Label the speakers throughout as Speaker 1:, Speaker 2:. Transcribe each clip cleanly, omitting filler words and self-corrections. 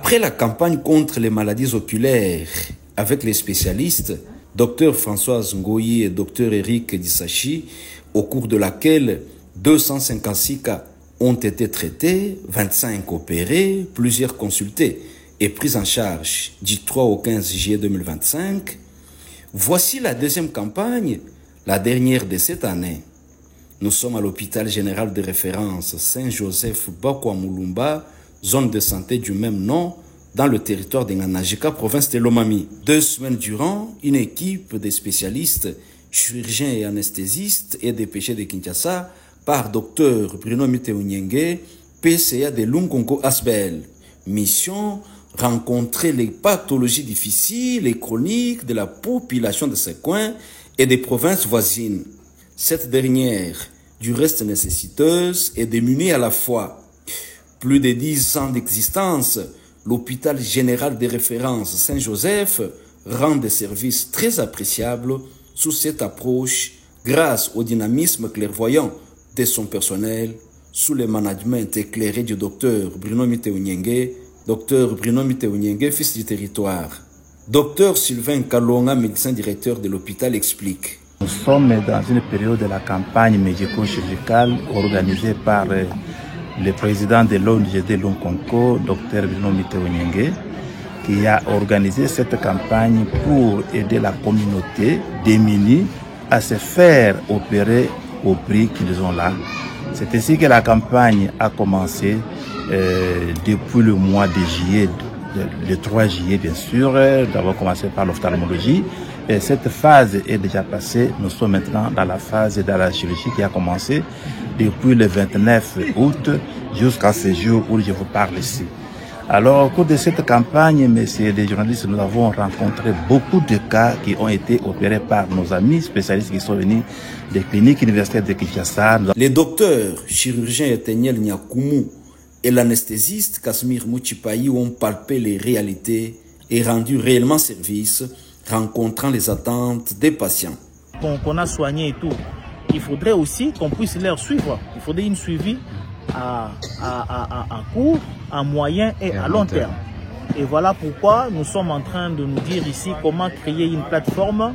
Speaker 1: Après la campagne contre les maladies oculaires avec les spécialistes, Dr Françoise Ngoyi et Dr Eric Disachi, au cours de laquelle 256 cas ont été traités, 25 opérés, plusieurs consultés et pris en charge du 3 au 15 juillet 2025, voici la deuxième campagne, la dernière de cette année. Nous sommes à l'hôpital général de référence Saint-Joseph Bakwa-Mulumba, zone de santé du même nom, dans le territoire de Nganajika, province de Lomami. 2 semaines durant, une équipe de spécialistes, chirurgiens et anesthésistes est dépêchée de Kinshasa par Dr Bruno Miteounyenge, PCA de Lunkonko Asbel. Mission: rencontrer les pathologies difficiles et chroniques de la population de ces coins et des provinces voisines. Cette dernière, du reste nécessiteuse et démunie à la fois. Plus de 10 ans d'existence, l'hôpital général de référence Saint-Joseph rend des services très appréciables sous cette approche grâce au dynamisme clairvoyant de son personnel, sous le management éclairé du docteur Bruno Miteounyenge, fils du territoire. Docteur Sylvain Kalonga, médecin directeur de l'hôpital, explique.
Speaker 2: Nous sommes dans une période de la campagne médico-chirurgicale organisée par le président de l'ONG Lunkonko, Dr Bruno Miteounyenge, qui a organisé cette campagne pour aider la communauté démunie à se faire opérer au prix qu'ils ont là. C'est ainsi que la campagne a commencé depuis le mois de juillet, le 3 juillet bien sûr. Nous avons commencé par l'ophtalmologie. Et cette phase est déjà passée. Nous sommes maintenant dans la phase de la chirurgie qui a commencé depuis le 29 août jusqu'à ce jour où je vous parle ici. Alors, au cours de cette campagne, messieurs les journalistes, nous avons rencontré beaucoup de cas qui ont été opérés par nos amis spécialistes qui sont venus des cliniques universitaires de Kinshasa.
Speaker 1: Les docteurs, chirurgiens Eteniel Nyakumu et l'anesthésiste Casimir Muchipayi ont palpé les réalités et rendu réellement service, rencontrant les attentes des patients.
Speaker 3: Qu'on a soigné et tout, il faudrait aussi qu'on puisse leur suivre. Il faudrait une suivi à court, à moyen et à long terme. Et voilà pourquoi nous sommes en train de nous dire ici comment créer une plateforme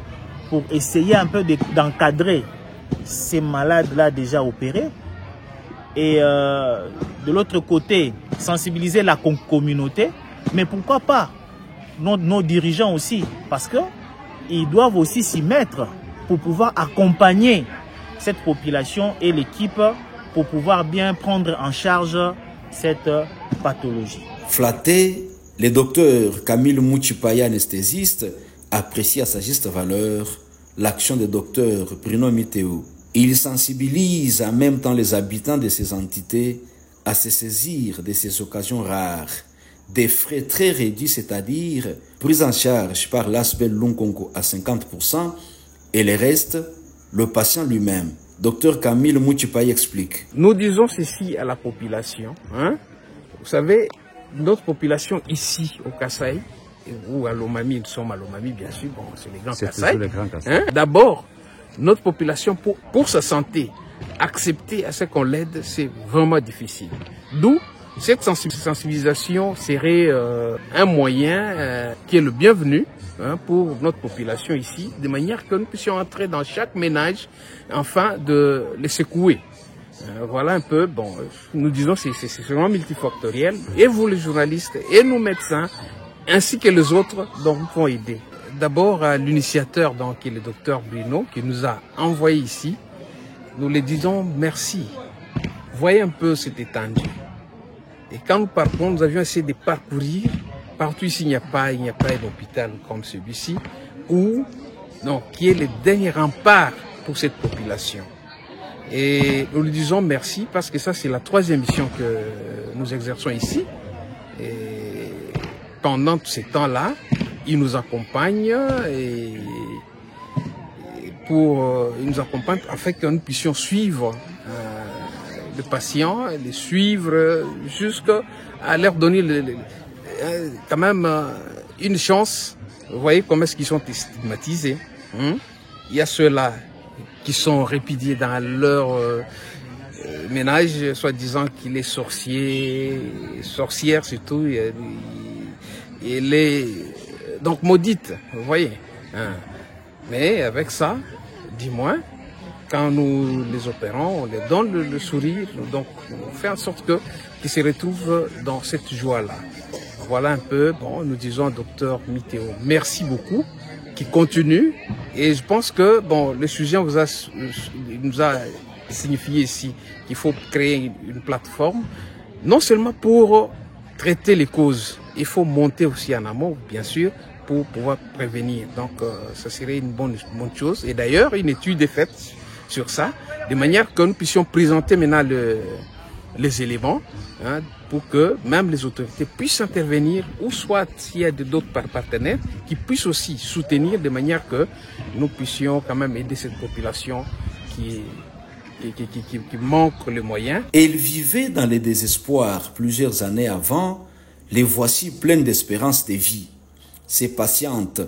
Speaker 3: pour essayer un peu d'encadrer ces malades-là déjà opérés. Et de l'autre côté, sensibiliser la communauté, mais pourquoi pas nos dirigeants aussi, parce qu'ils doivent aussi s'y mettre pour pouvoir accompagner cette population et l'équipe pour pouvoir bien prendre en charge cette pathologie.
Speaker 1: Flatté, le docteur Camille Muchipaya, anesthésiste, apprécie à sa juste valeur l'action du docteur Bruno Miteu. Il sensibilise en même temps les habitants de ces entités à se saisir de ces occasions rares, des frais très réduits, c'est-à-dire pris en charge par l'Asbel Lunkonko à 50% et le reste, le patient lui-même. Docteur Camille Muchipayi explique.
Speaker 4: Nous disons ceci à la population. Vous savez, notre population ici au Kasaï, ou à Lomami, nous sommes à Lomami bien sûr, bon, c'est les grands Kasaï. D'abord, notre population, pour sa santé, accepter à ce qu'on l'aide, c'est vraiment difficile. D'où cette sensibilisation serait un moyen qui est le bienvenu pour notre population ici, de manière que nous puissions entrer dans chaque ménage afin de les secouer. Voilà un peu, bon, nous disons c'est vraiment multifactoriel. Et vous les journalistes et nos médecins, ainsi que les autres, donc nous pouvons aider. D'abord à l'initiateur, donc qui est le docteur Bruno, qui nous a envoyé ici. Nous les disons merci. Voyez un peu cette étendue. Et quand nous partons, nous avions essayé de parcourir. Partout ici, il n'y a pas d'hôpital comme celui-ci, qui est le dernier rempart pour cette population. Et nous lui disons merci parce que ça, c'est la 3e mission que nous exerçons ici. Et pendant tous ces temps-là, il nous accompagne il nous accompagne afin que nous puissions suivre le patient, les suivre jusqu'à leur donner quand même une chance. Vous voyez comment est-ce qu'ils sont stigmatisés. Il y a ceux-là qui sont répudiés dans leur ménage, soi-disant qu'il est sorcier, sorcière surtout. elle est donc maudite, vous voyez. Hein. Mais avec ça, dis-moi, quand nous les opérons, on les donne le sourire, donc on fait en sorte qu'ils se retrouvent dans cette joie-là. Voilà un peu, bon, nous disons docteur Miteo, merci beaucoup, qui continue. Et je pense que bon, le sujet nous a signifié ici qu'il faut créer une plateforme, non seulement pour traiter les causes, il faut monter aussi en amont, bien sûr, pour pouvoir prévenir. Donc, ça serait une bonne chose. Et d'ailleurs, une étude est faite sur ça, de manière que nous puissions présenter maintenant les éléments, hein, pour que même les autorités puissent intervenir, ou soit s'il y a d'autres partenaires qui puissent aussi soutenir, de manière que nous puissions quand même aider cette population qui manque les moyens.
Speaker 1: Et ils vivaient dans le désespoir plusieurs années avant. Les voici pleines d'espérance de vie. Ces patientes,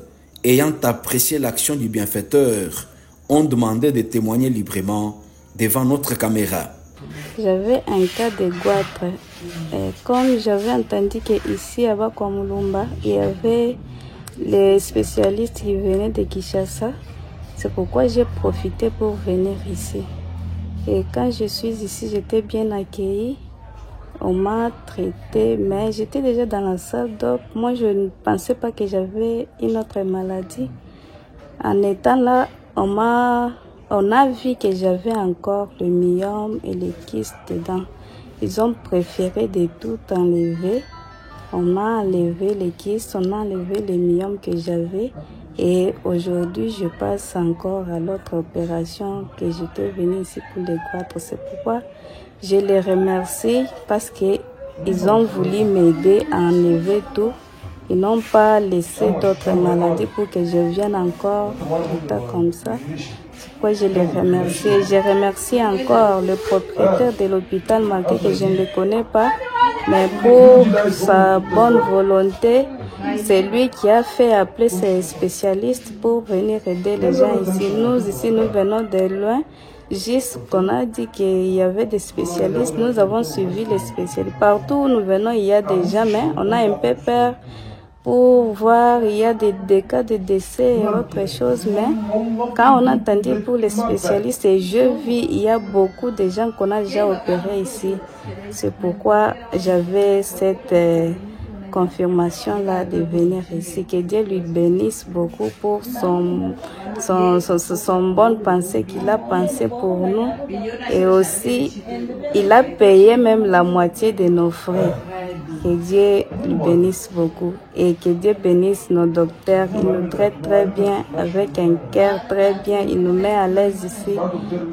Speaker 1: ayant apprécié l'action du bienfaiteur, ont demandé de témoigner librement devant notre caméra.
Speaker 5: J'avais un cas de goitre. Comme j'avais entendu qu'ici, à Bakwamulumba, il y avait les spécialistes qui venaient de Kinshasa, c'est pourquoi j'ai profité pour venir ici. Et quand je suis ici, j'étais bien accueillie. On m'a traité, mais j'étais déjà dans la salle, donc moi je ne pensais pas que j'avais une autre maladie. En étant là, on a vu que j'avais encore le myome et les kystes dedans. Ils ont préféré de tout enlever. On m'a enlevé les kystes, on a enlevé les myomes que j'avais. Et aujourd'hui, je passe encore à l'autre opération que j'étais venue ici pour les goitres. C'est pourquoi je les remercie parce qu'ils ont voulu m'aider à enlever tout. Ils n'ont pas laissé d'autres maladies pour que je vienne encore comme ça. C'est pourquoi je les remercie. Et je remercie encore le propriétaire de l'hôpital maltais que je ne le connais pas, mais pour sa bonne volonté, c'est lui qui a fait appeler ses spécialistes pour venir aider les gens ici. Nous venons de loin. Juste qu'on a dit qu'il y avait des spécialistes, nous avons suivi les spécialistes. Partout où nous venons, il y a des gens, mais on a un peu peur pour voir, il y a des cas de décès et autre chose. Mais quand on a entendu pour les spécialistes, et je vis, il y a beaucoup de gens qu'on a déjà opérés ici. C'est pourquoi j'avais cette confirmation-là de venir ici. Que Dieu lui bénisse beaucoup pour son bonne pensée qu'il a pensé pour nous. Et aussi, il a payé même la moitié de nos frais. Que Dieu lui bénisse beaucoup. Et que Dieu bénisse nos docteurs. Ils nous traitent très bien, avec un cœur très bien. Il nous met à l'aise ici.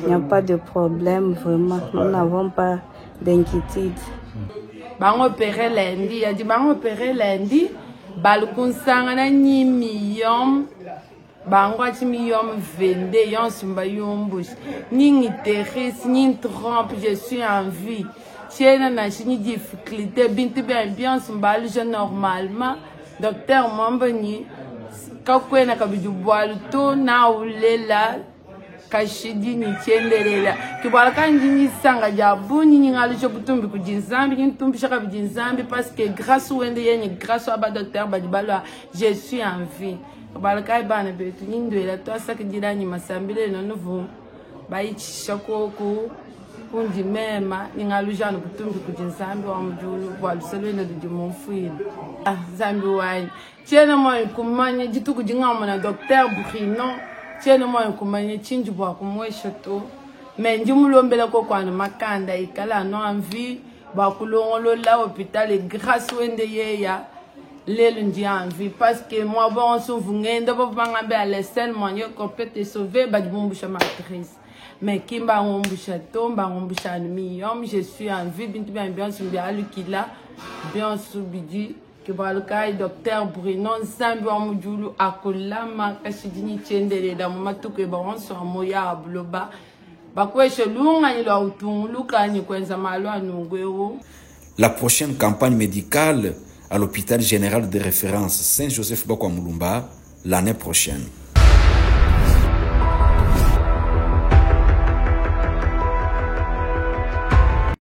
Speaker 5: Il n'y a pas de problème, vraiment. Nous n'avons pas d'inquiétude.
Speaker 6: Bango opéré lundi, il a dit bango opéré lundi, balkunsanga na ni miyom, bango ati miyom vende, yon sumba yombouche, ni ngiteris, ni trompe, je suis en vie. Tiens na chini difficulté, bintu bien sumba je normalement, docteur Mamboni, kakwe na kabiju boalu to na ulela. Kashidi ni chendelela kibala kandi ni sanga jabu ni ngali jo butumbi ku jinzambi ni tumbi shaka bijinzambi parce que grâce wende yenye grâce à ba docteur badibala je suis en vie kibala kai bana betu ni ndwela to asaka dirani masambile no nouveau ba ichi shako ku kundi mema ni ngali jana butumbi ku jinzambi wa mjulu wa selwele de monfuile ah zambi wai chena mo kumanya jitu ku jingamo na docteur Bruno. Tiens moi kumanye chinji bwa kumwesha to mais ndimulombela ko kwana makanda ikala no envie ba kulongolo la hôpital et grâce wende yeya lelo ndi envie parce que moi bon so vungenda bo bangambe à l'essel moyen compété sauver ba dibumbusha matrice mais kimba ngombusha tomba ngombusha miyom je suis en vie bintu bien sumbi alukila bien subidi que balkai docteur Bruno Nsambi wa mujulu akolama kashidini chendele da mumatuke baronso amoya abloba bakweshe lunga ilo utunguluka ni kwenza malwa nungwewo.
Speaker 1: La prochaine campagne médicale à l'hôpital général de référence Saint-Joseph Bakwamulumba l'année prochaine.